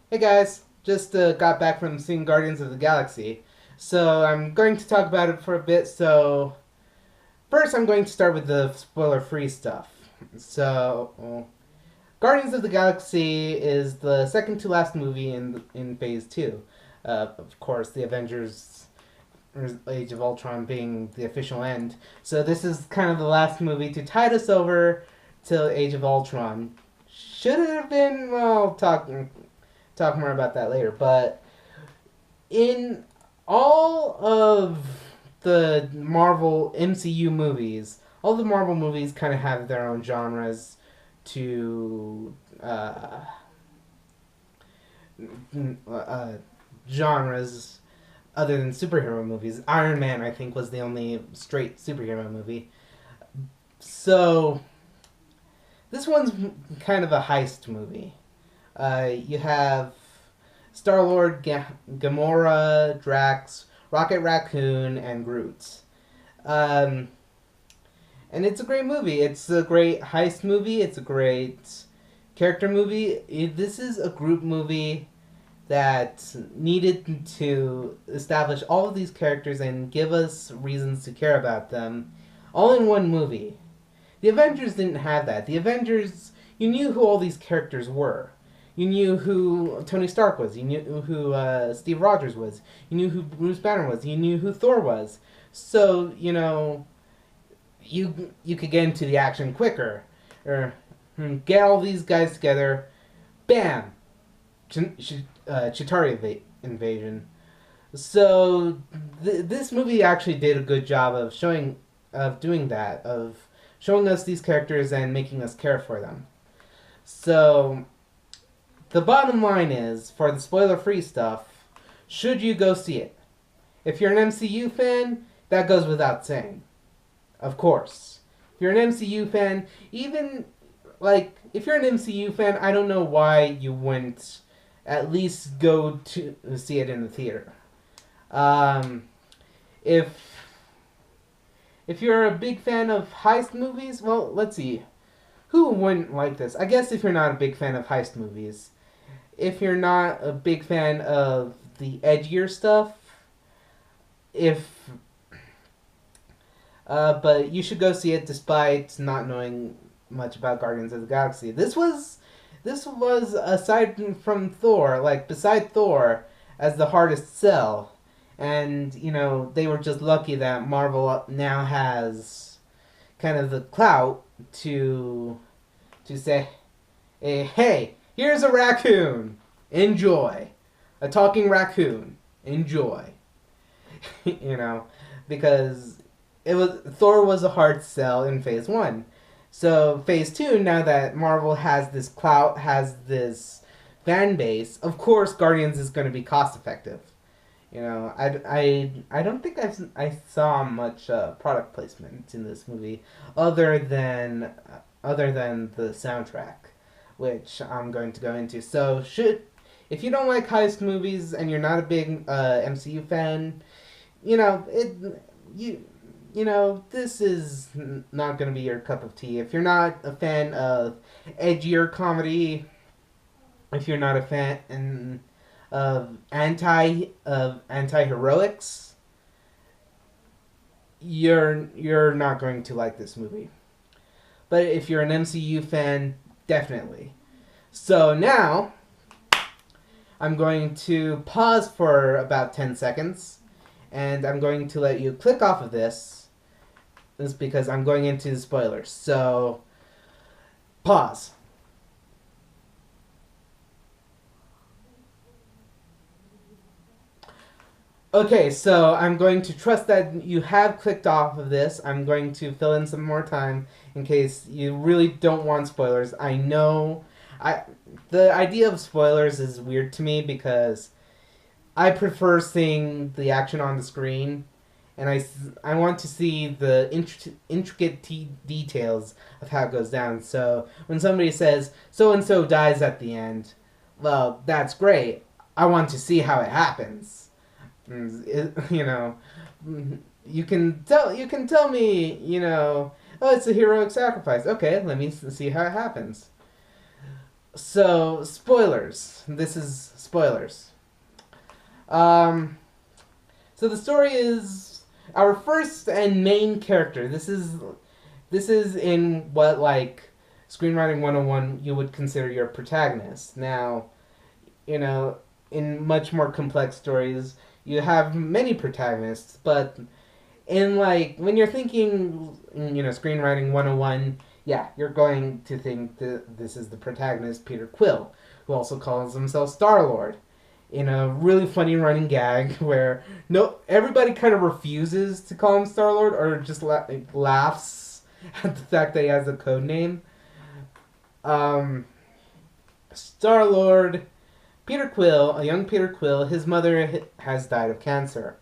Hey guys, just got back from seeing Guardians of the Galaxy. So I'm going to talk about it for a bit. So first I'm going to start with the spoiler-free stuff. So Guardians of the Galaxy is the second to last movie in Phase 2. Of course, the Avengers Age of Ultron being the official end. So this is kind of the last movie to tide us over till Age of Ultron. Should it have been? Well, talk more about that later. But in all of the Marvel MCU movies, all the Marvel movies kind of have their own genres to uh, genres other than superhero movies. Iron Man, I think, was the only straight superhero movie. So this one's kind of a heist movie. You have Star Lord, Gamora, Drax, Rocket Raccoon, and Groot. Um, and it's a great movie. It's a great heist movie. It's a great character movie. This is a group movie that needed to establish all of these characters and give us reasons to care about them all in one movie. The Avengers didn't have that. The Avengers, you knew who all these characters were. You knew who Tony Stark was. You knew who Steve Rogers was. You knew who Bruce Banner was. You knew who Thor was. So you could get into the action quicker, or get all these guys together. Bam, Chitauri invasion. So this movie actually did a good job of doing that, of showing us these characters and making us care for them. So the bottom line is, for the spoiler-free stuff, should you go see it? If you're an MCU fan, that goes without saying. Of course. If you're an MCU fan, even, if you're an MCU fan, I don't know why you wouldn't at least go to see it in the theater. Um, if if you're a big fan of heist movies, well, let's see. Who wouldn't like this? I guess if you're not a big fan of heist movies. If you're not a big fan of the edgier stuff, if but you should go see it despite not knowing much about Guardians of the Galaxy. This was aside from Thor, like beside Thor, as the hardest sell, and they were just lucky that Marvel now has kind of the clout to say, hey, here's a raccoon, enjoy, a talking raccoon, enjoy, you know, because Thor was a hard sell in Phase 1. So Phase 2, now that Marvel has this clout, has this fan base, of course Guardians is going to be cost effective. I don't think I saw much product placement in this movie other than the soundtrack, which I'm going to go into. So if you don't like heist movies and you're not a big MCU fan, you know it you this is not going to be your cup of tea. If you're not a fan of edgier comedy, if you're not a fan of anti heroics, you're not going to like this movie. But if you're an MCU fan, definitely. So now I'm going to pause for about 10 seconds, and I'm going to let you click off of this. This is because I'm going into the spoilers. So pause. Okay, so I'm going to trust that you have clicked off of this. I'm going to fill in some more time in case you really don't want spoilers. I know the idea of spoilers is weird to me because I prefer seeing the action on the screen, and I want to see the intricate details of how it goes down. So when somebody says so and so dies at the end, well, that's great. I want to see how it happens. You know, you can tell me, oh, it's a heroic sacrifice. Okay, let me see how it happens. So spoilers. This is spoilers. Um, so the story is our first and main character. This is in what like screenwriting 101 you would consider your protagonist. Now, you know, in much more complex stories, you have many protagonists, but in like when you're thinking, screenwriting 101, yeah, you're going to think that this is the protagonist, Peter Quill, who also calls himself Star-Lord. In a really funny running gag where no everybody kind of refuses to call him Star-Lord or just laughs at the fact that he has a code name. Star-Lord, Peter Quill, a young Peter Quill, his mother has died of cancer,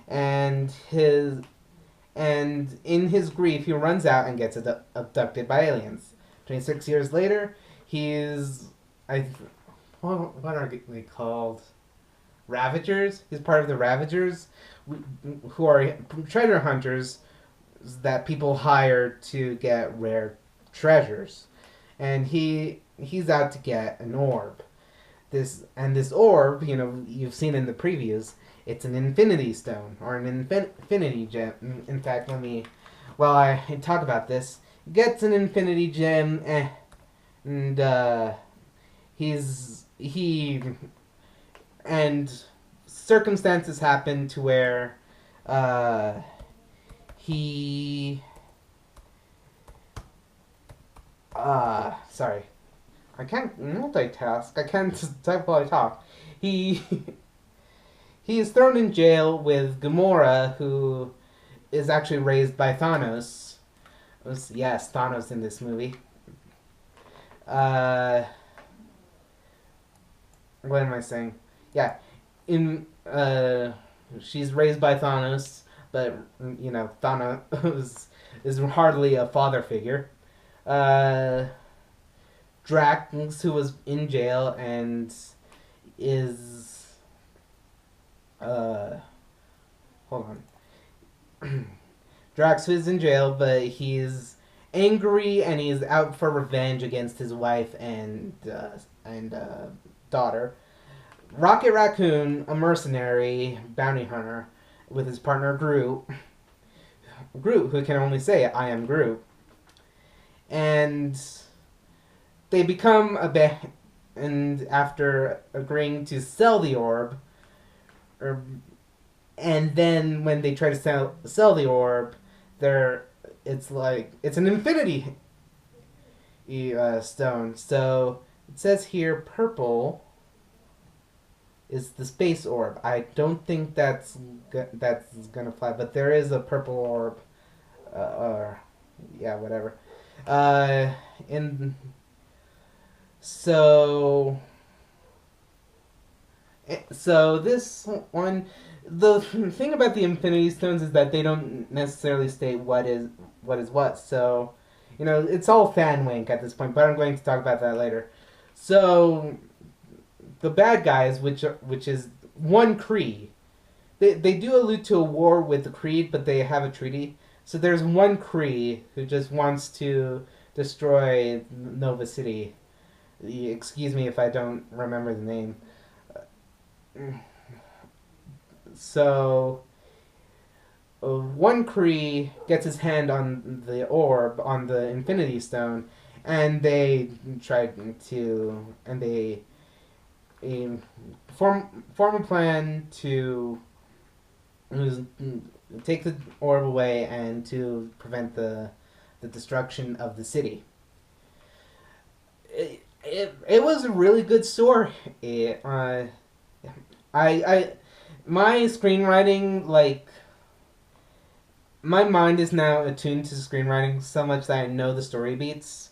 and his and in his grief, he runs out and gets abducted by aliens. 26 years later, he's I what are they called? Ravagers. He's part of the Ravagers, who are treasure hunters that people hire to get rare treasures, and he's out to get an orb. This orb, you've seen in the previews. It's an infinity stone or an infinity gem. In fact, while I talk about this, he gets an infinity gem, and he and circumstances happen to where he sorry, I can't multitask. I can't type while I talk. He he is thrown in jail with Gamora, who is actually raised by Thanos. Yes, Thanos in this movie. Uh, what am I saying? Yeah, in she's raised by Thanos, but Thanos is hardly a father figure. Uh, Drax, who was in jail and is hold on. Drax is in jail, but he's angry and he's out for revenge against his wife and daughter. Rocket Raccoon, a mercenary bounty hunter, with his partner Groot. Groot, who can only say "I am Groot," and they become a band. And after agreeing to sell the orb, or and then when they try to sell the orb, it's an infinity stone. So it says here purple is the space orb. I don't think that's gonna fly, but there is a purple orb. Or yeah, whatever. In so so this one, the thing about the Infinity Stones is that they don't necessarily state what is what. So, it's all fan wink at this point. But I'm going to talk about that later. So, the bad guys, which is one Kree, they do allude to a war with the Kree, but they have a treaty. So there's one Kree who just wants to destroy Nova City. Excuse me if I don't remember the name. So, one Kree gets his hand on the orb, on the Infinity Stone, and they try to, and they form a plan to take the orb away and to prevent the destruction of the city. It was a really good story. My screenwriting, my mind is now attuned to screenwriting so much that I know the story beats.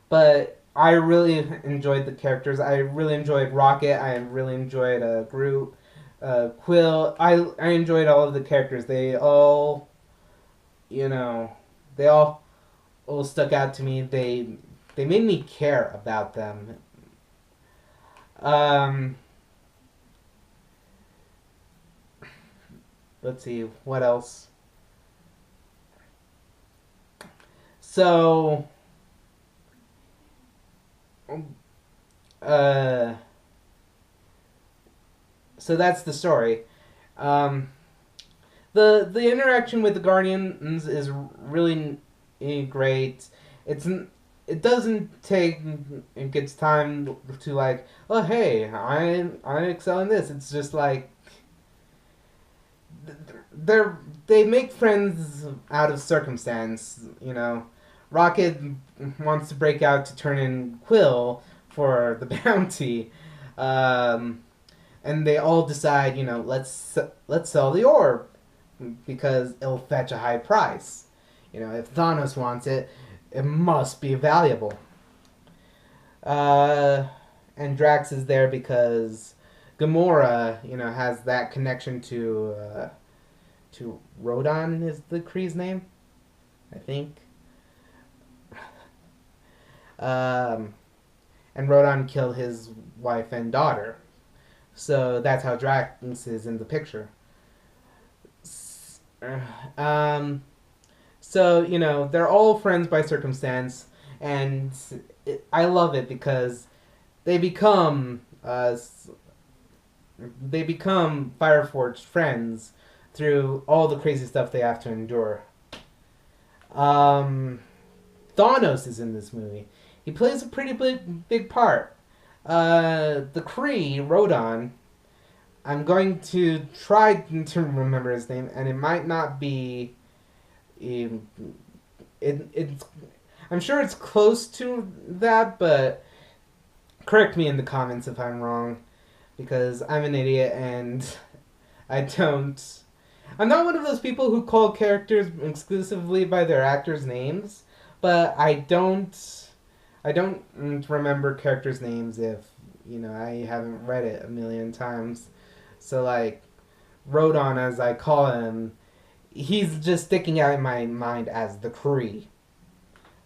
But I really enjoyed the characters. I really enjoyed Rocket. I really enjoyed Groot, Quill. I enjoyed all of the characters. They all, they all stuck out to me. They made me care about them. Let's see, what else? So, uh, so that's the story. Um, the interaction with the Guardians is really great. It's it doesn't take its time to like, oh hey, I excel in this. It's just like they're they make friends out of circumstance. You know, Rocket wants to break out to turn in Quill for the bounty. Um, and they all decide, you know, let's sell the orb because it'll fetch a high price. You know, if Thanos wants it, it must be valuable. Uh, and Drax is there because Gamora, you know, has that connection to Rodon is the Kree's name, I think. Um, and Rodon killed his wife and daughter, so that's how Drax is in the picture. Um, so you know they're all friends by circumstance, and I love it because they become uh, they become Fireforged friends through all the crazy stuff they have to endure. Um, Thanos is in this movie. He plays a pretty big part. The Kree, Rodon, I'm going to try to remember his name, and it might not be. It's. I'm sure it's close to that, but correct me in the comments if I'm wrong, because I'm an idiot and I don't. I'm not one of those people who call characters exclusively by their actors' names, but I don't remember characters' names if you know I haven't read it a million times. So like Rodon, as I call him, he's just sticking out in my mind as the Kree,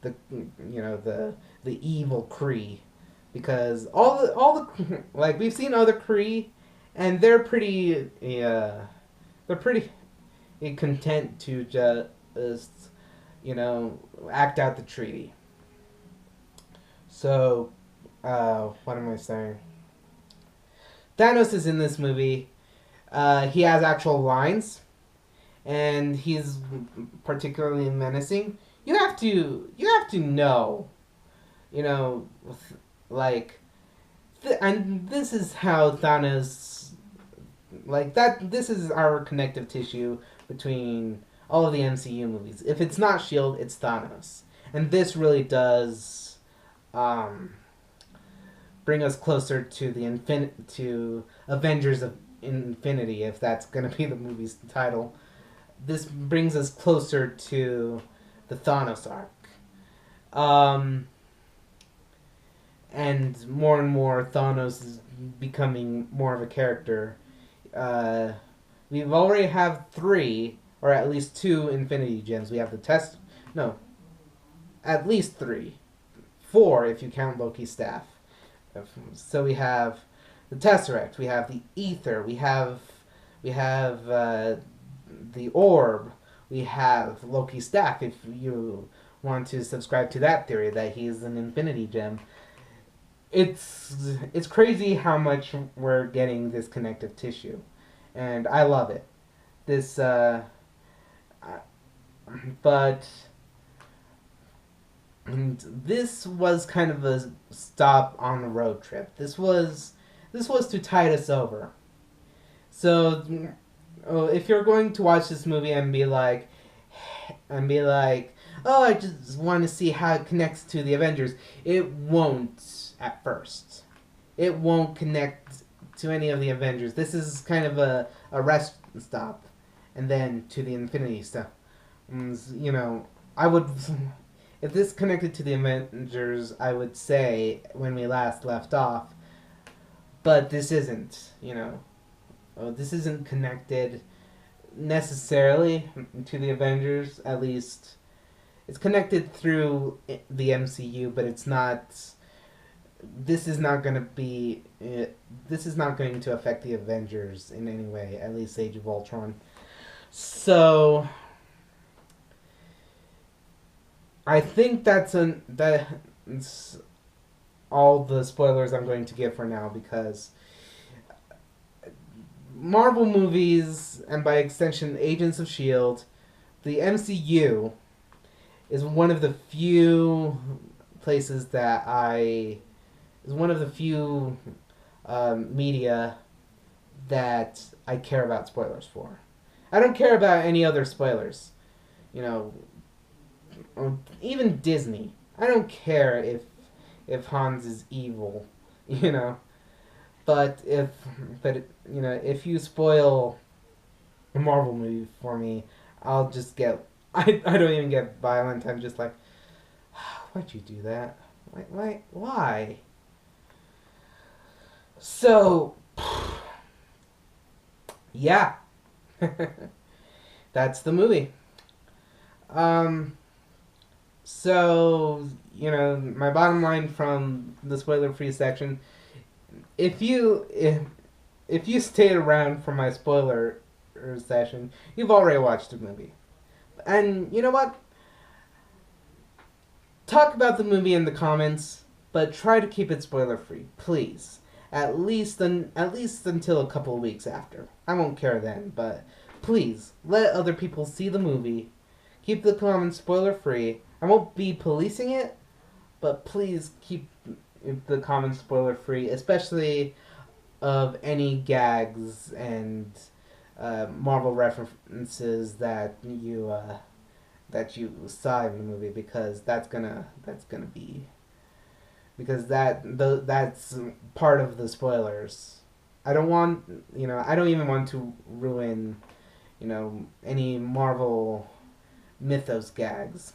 the you know the evil Kree, because all the like we've seen other Kree, and they're pretty content to just you know act out the treaty. So, what am I saying? Thanos is in this movie. He has actual lines, and he's particularly menacing. You have to know, you know, like, and this is how Thanos, like that. This is our connective tissue between all of the MCU movies. If it's not Shield, it's Thanos, and this really does. Um, Bring us closer to to Avengers of Infinity, if that's gonna be the movie's title. This brings us closer to the Thanos arc, um, and more Thanos is becoming more of a character. Uh, we've already have three, or at least two Infinity Gems. We have the test, no, at least three, four if you count Loki's staff. So we have the Tesseract, we have the Ether, we have the Orb, we have Loki's staff. If you want to subscribe to that theory that he's an Infinity Gem, it's crazy how much we're getting this connective tissue, and I love it. This, but and this was kind of a stop on the road trip. This was to tide us over. So, if you're going to watch this movie and be like, oh, I just want to see how it connects to the Avengers, it won't at first. It won't connect to any of the Avengers. This is kind of a rest stop, and then to the Infinity stuff. You know, I would. If this connected to the Avengers, I would say when we last left off, but this isn't, you know. This isn't connected necessarily to the Avengers, at least. It's connected through the MCU, but it's not. This is not going to be. This is not going to affect the Avengers in any way, at least Age of Ultron. So. I think that's all the spoilers I'm going to give for now, because Marvel movies, and by extension Agents of S.H.I.E.L.D., the MCU is one of the few places that I is one of the few media that I care about spoilers for. I don't care about any other spoilers. You know, or even Disney. I don't care if Hans is evil. You know, but if you spoil a Marvel movie for me, I'll just get I don't even get violent. I'm just like, why'd you do that? Why? So, yeah, that's the movie. Um, so my bottom line from the spoiler-free section: if you stayed around for my spoiler session, you've already watched the movie. And you know what? Talk about the movie in the comments, but try to keep it spoiler free, please. At least until a couple of weeks after. I won't care then, but please let other people see the movie. Keep the comments spoiler free. I won't be policing it, but please keep the comments spoiler free, especially of any gags and Marvel references that you saw in the movie, because that's gonna be because that's part of the spoilers. I don't even want to ruin any Marvel mythos gags.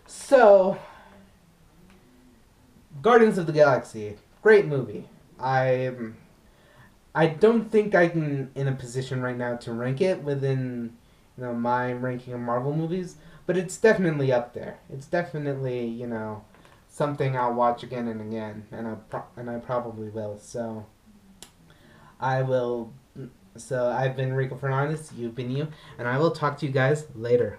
So, Guardians of the Galaxy, great movie. I don't think I'm in a position right now to rank it within my ranking of Marvel movies, but it's definitely up there. It's definitely something I'll watch again and again, and I probably will. So I will. So I've been Rico Fernandez. You've been you, and I will talk to you guys later.